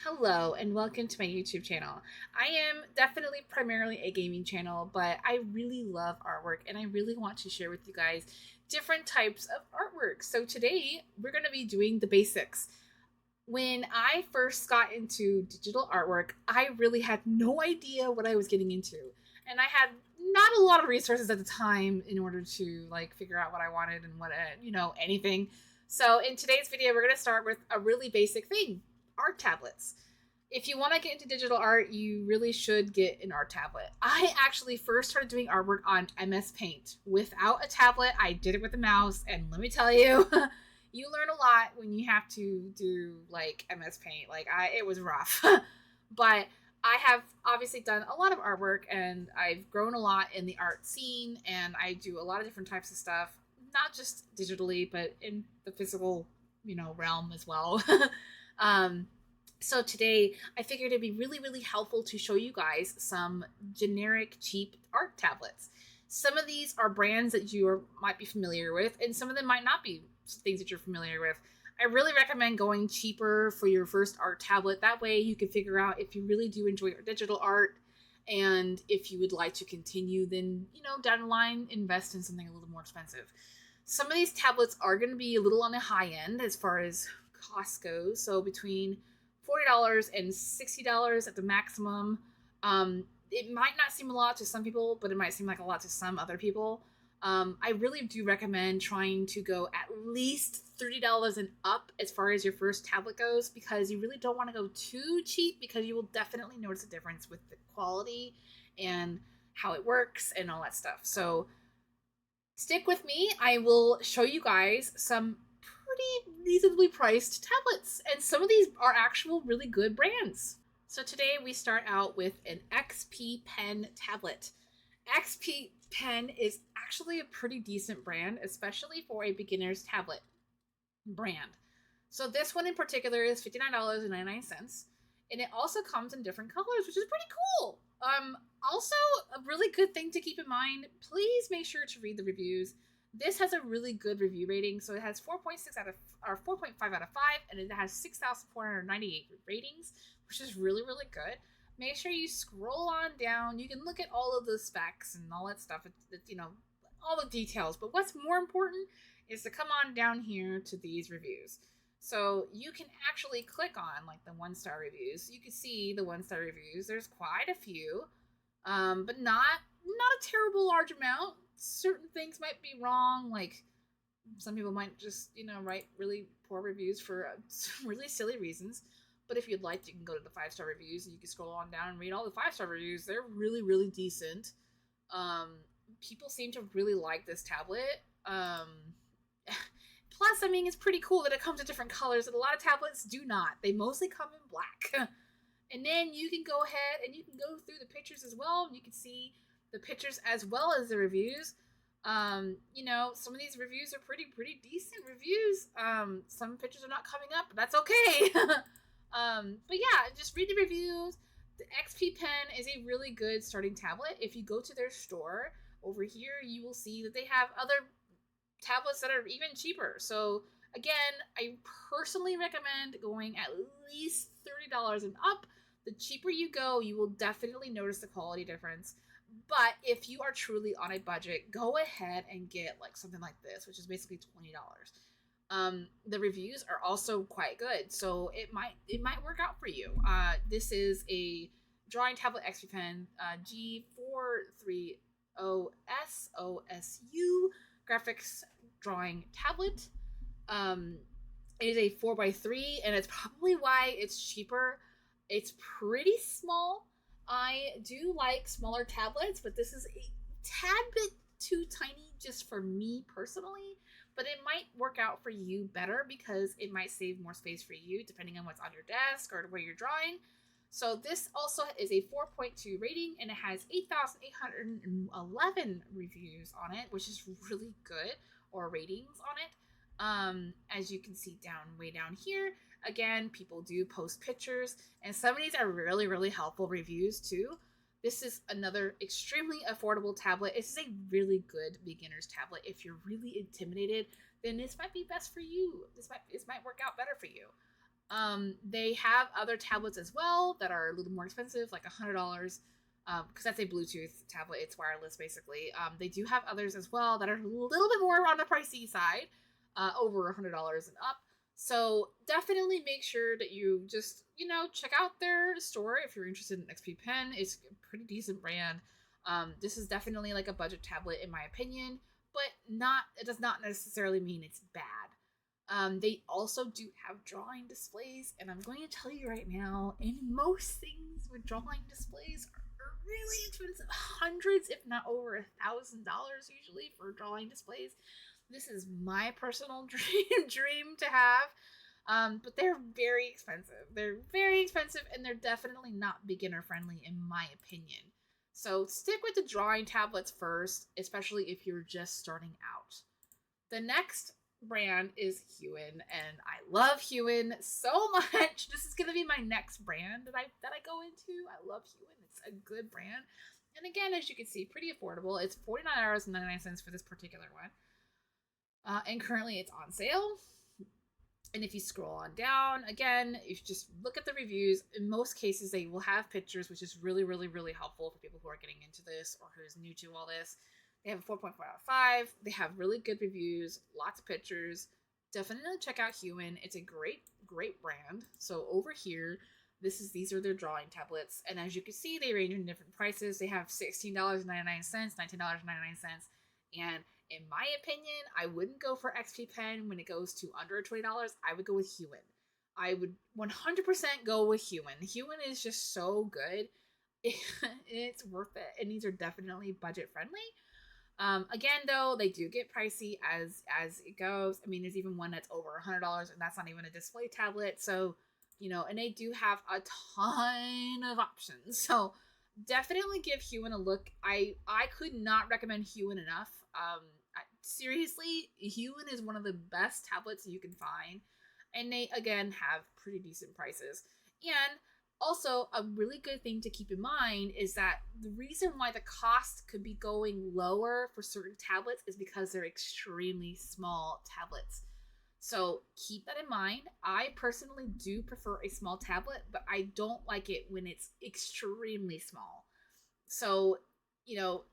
Hello and welcome to my YouTube channel. I am definitely primarily a gaming channel, but I really love artwork and I really want to share with you guys different types of artwork. So today we're going to be doing the basics. When I first got into digital artwork, I really had no idea what I was getting into. And I had not a lot of resources at the time in order to figure out what I wanted and anything. So in today's video, we're going to start with a really basic thing, art tablets. If you want to get into digital art, you really should get an art tablet. I actually first started doing artwork on MS Paint without a tablet. I did it with a mouse, and let me tell you, you learn a lot when you have to do MS Paint. It was rough, but I have obviously done a lot of artwork, and I've grown a lot in the art scene, and I do a lot of different types of stuff, not just digitally, but in the physical, realm as well. um, so today I figured it'd be really, really helpful to show you guys some generic cheap art tablets. Some of these are brands that might be familiar with, and some of them might not be things that you're familiar with. I really recommend going cheaper for your first art tablet. That way you can figure out if you really do enjoy digital art, and if you would like to continue, then, down the line, invest in something a little more expensive. Some of these tablets are going to be a little on the high end as far as cost goes. So between $40 and $60 at the maximum. It might not seem a lot to some people, but it might seem like a lot to some other people. I really do recommend trying to go at least $30 and up as far as your first tablet goes, because you really don't want to go too cheap, because you will definitely notice a difference with the quality and how it works and all that stuff. So stick with me. I will show you guys some pretty reasonably priced tablets, and some of these are actual really good brands. So today we start out with an XP Pen tablet. XP Pen is actually a pretty decent brand, especially for a beginner's tablet brand. So this one in particular is $59.99, and it also comes in different colors, which is pretty cool. Also, a really good thing to keep in mind, please make sure to read the reviews. This has a really good review rating, so it has 4.6 out of or 4.5 out of 5, and it has 6,498 ratings, which is really, really good. Make sure you scroll on down. You can look at all of the specs and all that stuff. It's all the details. But what's more important is to come on down here to these reviews. So you can actually click on the 1-star reviews. You can see the 1-star reviews. There's quite a few, but not a terrible large amount. Certain things might be wrong, like some people might just write really poor reviews for really silly reasons. But if you'd like, you can go to the 5-star reviews, and you can scroll on down and read all the 5-star reviews. They're really, really decent. People seem to really like this tablet. Plus, I mean, it's pretty cool that it comes in different colors, and a lot of tablets do not. They mostly come in black. And then you can go ahead and you can go through the pictures as well. You can see the pictures as well as the reviews. Some of these reviews are pretty decent reviews. Some pictures are not coming up, but that's okay. But yeah, just read the reviews. The XP Pen is a really good starting tablet. If you go to their store over here, you will see that they have other tablets that are even cheaper. So again, I personally recommend going at least $30 and up. The cheaper you go, you will definitely notice the quality difference. But if you are truly on a budget, go ahead and get something like this, which is basically $20. The reviews are also quite good, so it might work out for you. This is a drawing tablet XP Pen G430SOSU graphics drawing tablet. It is a 4x3, and it's probably why it's cheaper. It's pretty small. I do like smaller tablets, but this is a tad bit too tiny just for me personally. But it might work out for you better, because it might save more space for you depending on what's on your desk or where you're drawing. So this also is a 4.2 rating, and it has 8,811 reviews on it, which is really good, or ratings on it. As you can see way down here, again, people do post pictures, and some of these are really, really helpful reviews too. This is another extremely affordable tablet. This is a really good beginner's tablet. If you're really intimidated, then this might be best for you. This might work out better for you. They have other tablets as well that are a little more expensive, like $100. Because that's a Bluetooth tablet, it's wireless basically. They do have others as well that are a little bit more on the pricey side, over $100 and up. So definitely make sure that you just, check out their store if you're interested in XP Pen. It's a pretty decent brand. This is definitely like a budget tablet in my opinion, but it does not necessarily mean it's bad. They also do have drawing displays, and I'm going to tell you right now, and most things with drawing displays are really expensive, hundreds, if not over $1,000 usually for drawing displays. This is my personal dream to have, but they're very expensive. They're very expensive, and they're definitely not beginner friendly in my opinion. So stick with the drawing tablets first, especially if you're just starting out. The next brand is Huion, and I love Huion so much. This is gonna be my next brand that I go into. I love Huion. It's a good brand. And again, as you can see, pretty affordable. It's $49.99 for this particular one. And currently it's on sale. And if you scroll on down, again, if you just look at the reviews, in most cases they will have pictures, which is really, really, really helpful for people who are getting into this or who's new to all this. They have a 4.4 out of 5. They have really good reviews, lots of pictures. Definitely check out Huion. It's a great, great brand. So over here, these are their drawing tablets. And as you can see, they range in different prices. They have $16.99, $19.99, and in my opinion, I wouldn't go for XP Pen when it goes to under $20. I would go with Huion. I would 100% go with Huion. Huion is just so good. It's worth it. And these are definitely budget friendly. Again, though, they do get pricey as it goes. I mean, there's even one that's over $100, and that's not even a display tablet. So, and they do have a ton of options. So, definitely give Huion a look. I could not recommend Huion enough. Seriously, Huion is one of the best tablets you can find, and they again have pretty decent prices. And also, a really good thing to keep in mind is that the reason why the cost could be going lower for certain tablets is because they're extremely small tablets. So keep that in mind. I personally do prefer a small tablet, but I don't like it when it's extremely small. So,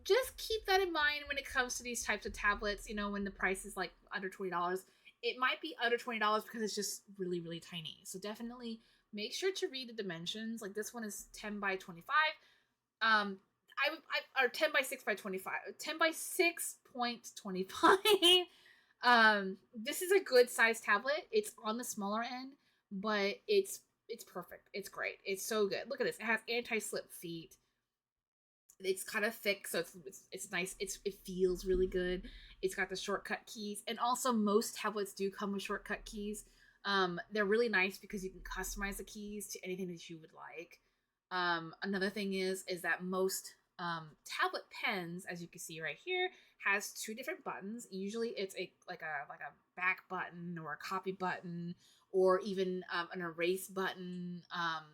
just keep that in mind when it comes to these types of tablets. When the price is like under $20, it might be under $20 because it's just really, really tiny. So definitely make sure to read the dimensions. Like this one is 10 by 25. Or 10 by 6 by 25. 10 by 6.25. This is a good size tablet. It's on the smaller end, but it's perfect. It's great. It's so good. Look at this. It has anti-slip feet. It's kind of thick, so it's nice. It feels really good. It's got the shortcut keys, and also most tablets do come with shortcut keys. They're really nice because you can customize the keys to anything that you would like. Another thing is that most tablet pens, as you can see right here, has two different buttons. Usually, it's like a back button or a copy button, or even an erase button.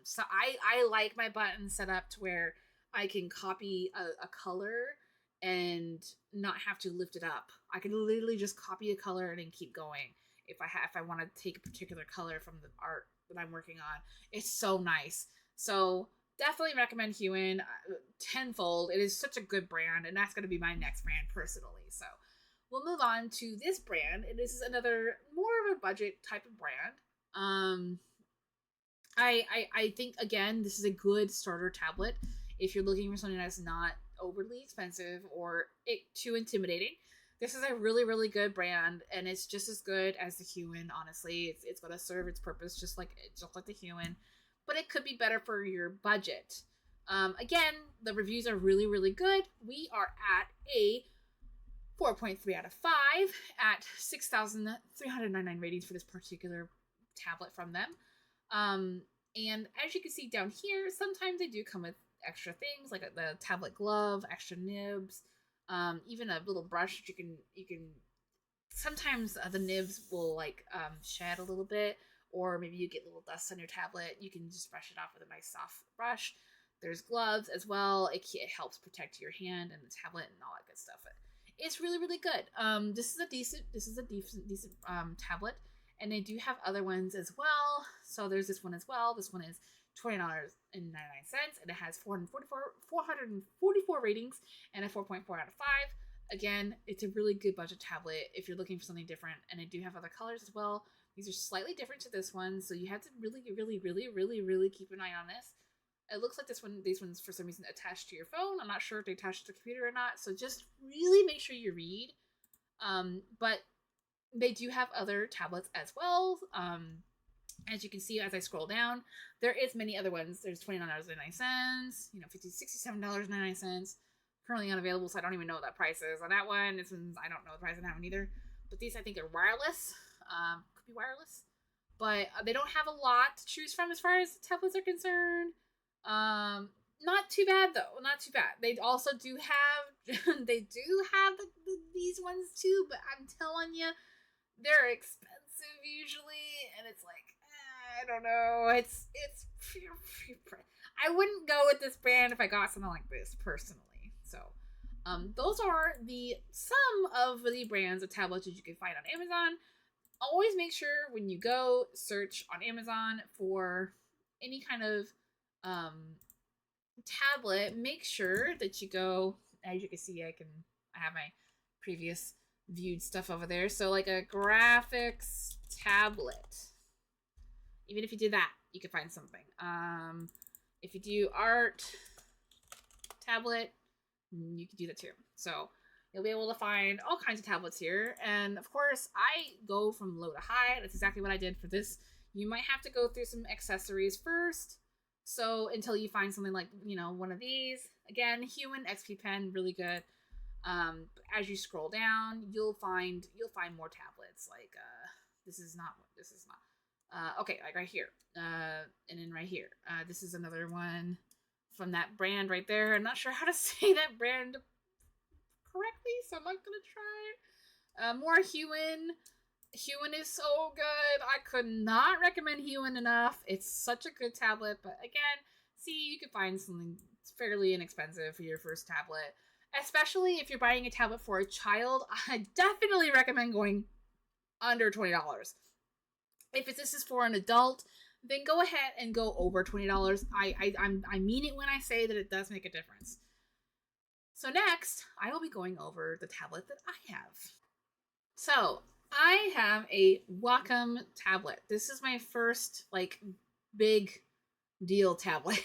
So I like my button set up to where I can copy a color and not have to lift it up. I can literally just copy a color and then keep going. If I want to take a particular color from the art that I'm working on, it's so nice. So definitely recommend Huion tenfold. It is such a good brand, and that's going to be my next brand personally. So we'll move on to this brand, and this is another more of a budget type of brand. I think again this is a good starter tablet if you're looking for something that's not overly expensive or too intimidating. This is a really, really good brand, and it's just as good as the Huion. Honestly, it's going to serve its purpose just like the Huion, but it could be better for your budget. Again, the reviews are really, really good. We are at a 4.3 out of 5 at 6,399 ratings for this particular tablet from them. And as you can see down here, sometimes they do come with extra things like the tablet glove, extra nibs, even a little brush. You can sometimes the nibs will like shed a little bit, or maybe you get little dust on your tablet. You can just brush it off with a nice soft brush. There's gloves as well. It helps protect your hand and the tablet and all that good stuff. It's really, really good. This is a decent tablet, and they do have other ones as well. So there's this one as well. This one is $20.99, and it has 444 ratings and a 4.4 out of 5. Again, it's a really good budget tablet if you're looking for something different, and I do have other colors as well. These are slightly different to this one, so you have to really keep an eye on this. It looks like these ones for some reason attached to your phone. I'm not sure if they attach to the computer or not, so just really make sure you read. But they do have other tablets as well. As you can see, as I scroll down, there is many other ones. There's $29.99, $57.99. Currently unavailable, so I don't even know what that price is on that one. This one's, I don't know the price on that one either. But these, I think, are wireless. Could be wireless. But they don't have a lot to choose from as far as tablets are concerned. Not too bad though. Not too bad. They also do have these ones too, but I'm telling you, they're expensive usually, and it's like, I don't know. It's I wouldn't go with this brand if I got something like this personally. So, those are some of the brands of tablets that you can find on Amazon. Always make sure when you go search on Amazon for any kind of tablet, make sure that you go, as you can see, I have my previous viewed stuff over there. So like a graphics tablet, even if you did that, you could find something. If you do art tablet, you can do that too. So you'll be able to find all kinds of tablets here. And of course, I go from low to high. That's exactly what I did for this. You might have to go through some accessories first. So until you find something like, one of these. Again, Huion XP pen, really good. As you scroll down, you'll find more tablets. Like this is not. Okay, like right here. And then right here. This is another one from that brand right there. I'm not sure how to say that brand correctly, so I'm not gonna try. More Huion. Huion is so good. I could not recommend Huion enough. It's such a good tablet, but again, see, you can find something fairly inexpensive for your first tablet. Especially if you're buying a tablet for a child, I definitely recommend going under $20. If this is for an adult, then go ahead and go over $20. I mean it when I say that it does make a difference. So next, I will be going over the tablet that I have. So I have a Wacom tablet. This is my first big deal tablet.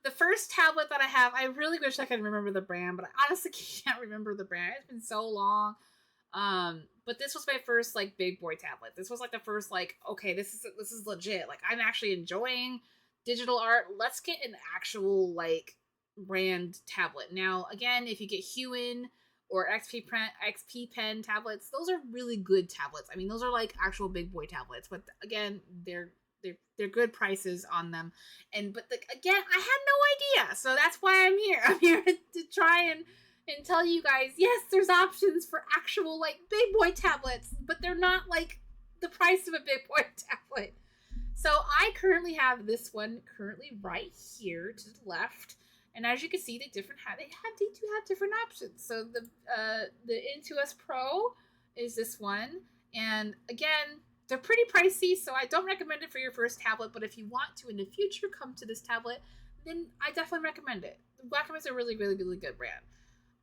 The first tablet that I have, I really wish I could remember the brand, but I honestly can't remember the brand. It's been so long. But this was my first big boy tablet. This was the first okay, this is legit. I'm actually enjoying digital art. Let's get an actual brand tablet. Now, again, if you get Huion or XP pen tablets, those are really good tablets. I mean, those are actual big boy tablets, but again, they're good prices on them. But again, I had no idea, so that's why I'm here. I'm here to try and tell you guys, yes, there's options for actual big boy tablets, but they're not the price of a big boy tablet. So I currently have this one right here to the left. And as you can see, they do have different options. So the Intuos Pro is this one, and again, they're pretty pricey, so I don't recommend it for your first tablet. But if you want to in the future come to this tablet, then I definitely recommend it. Wacom is a really good brand.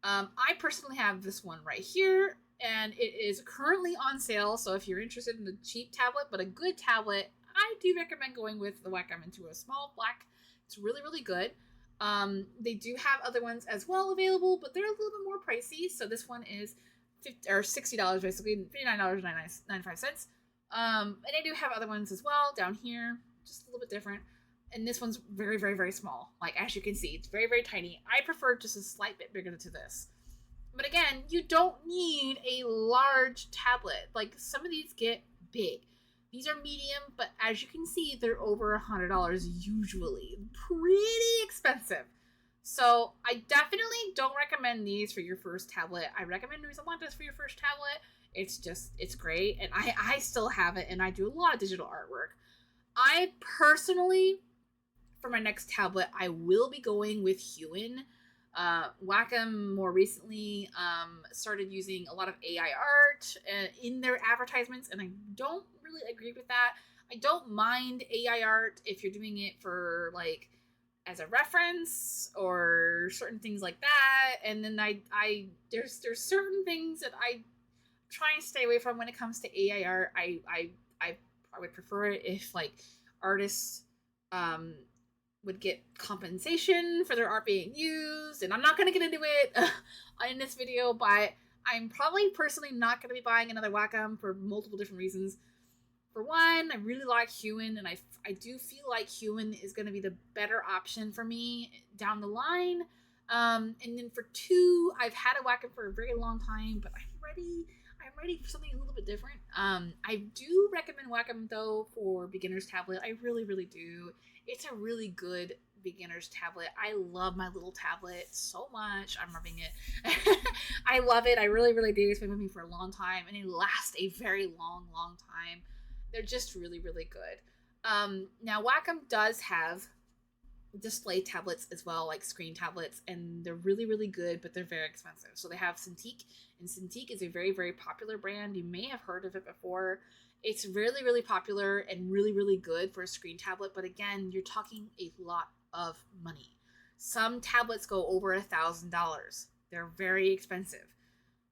I personally have this one right here, and it is currently on sale. So if you're interested in a cheap tablet but a good tablet, I do recommend going with the Wacom Intuos Small Black. It's really good. They do have other ones as well available, but they're a little bit more pricey. So this one is $60 basically, $59.95. And they do have other ones as well down here, just a little bit different. And this one's very small. As you can see, it's very tiny. I prefer just a slight bit bigger to this. But again, you don't need a large tablet. Some of these get big. These are medium, but as you can see, they're over $100 usually. Pretty expensive. So I definitely don't recommend these for your first tablet. I recommend Reason Want This for your first tablet. It's great. And I still have it, and I do a lot of digital artwork. I personally, for my next tablet, I will be going with Huion. Wacom more recently started using a lot of AI art in their advertisements, and I don't really agree with that. I don't mind AI art if you're doing it for like as a reference or certain things like that. And then I there's certain things that I try and stay away from when it comes to AI art. I would prefer it if like artists um would get compensation for their art being used, and I'm not going to get into it in this video, but I'm probably personally not going to be buying another Wacom for multiple different reasons. For one, I really like Huion, and I do feel like Huion is going to be the better option for me down the line. And then for two, I've had a Wacom for a very long time, but I'm ready for something a little bit different. I do recommend Wacom though for beginner's tablet. I really, really do. It's a really good beginner's tablet. I love my little tablet so much. I'm loving it. I love it. I really, really do. It's been with me for a long time, and it lasts a very long, long time. They're just really, really good. Now, Wacom does have display tablets as well, like screen tablets, and they're really, really good, but they're very expensive. So they have Cintiq, and Cintiq is a very, very popular brand. You may have heard of it before. It's really, really popular and really, really good for a screen tablet, but again, you're talking a lot of money. Some tablets go over $1,000. They're very expensive.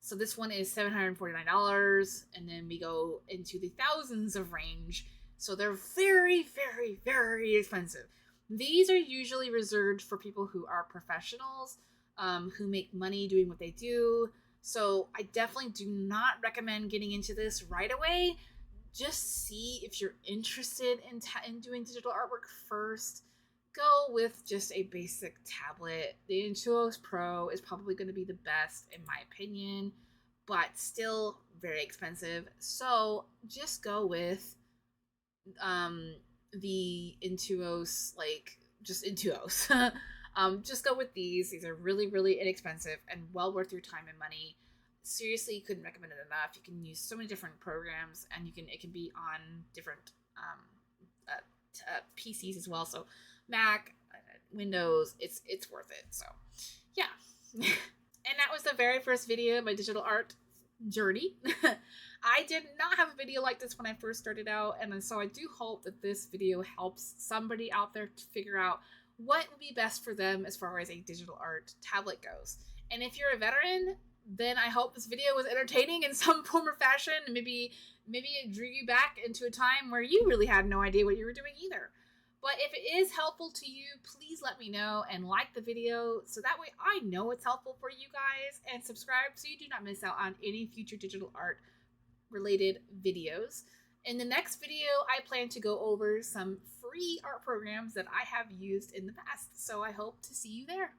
So this one is $749, and then we go into the thousands of range. So they're very, very, very expensive. These are usually reserved for people who are professionals, who make money doing what they do. So I definitely do not recommend getting into this right away. Just see if you're interested in doing digital artwork first. Go with just a basic tablet. The Intuos Pro is probably going to be the best in my opinion, but still very expensive. So just go with the Intuos, like just Intuos. Just go with these. These are really, really inexpensive and well worth your time and money. Seriously, couldn't recommend it enough. You can use so many different programs, and it can be on different PCs as well. So Mac, Windows, it's worth it. So yeah. And that was the very first video of my digital art journey. I did not have a video like this when I first started out, and so I do hope that this video helps somebody out there to figure out what would be best for them as far as a digital art tablet goes. And if you're a veteran, then I hope this video was entertaining in some form or fashion. Maybe it drew you back into a time where you really had no idea what you were doing either. But if it is helpful to you, please let me know and like the video so that way I know it's helpful for you guys, and subscribe so you do not miss out on any future digital art related videos. In the next video, I plan to go over some free art programs that I have used in the past. So I hope to see you there.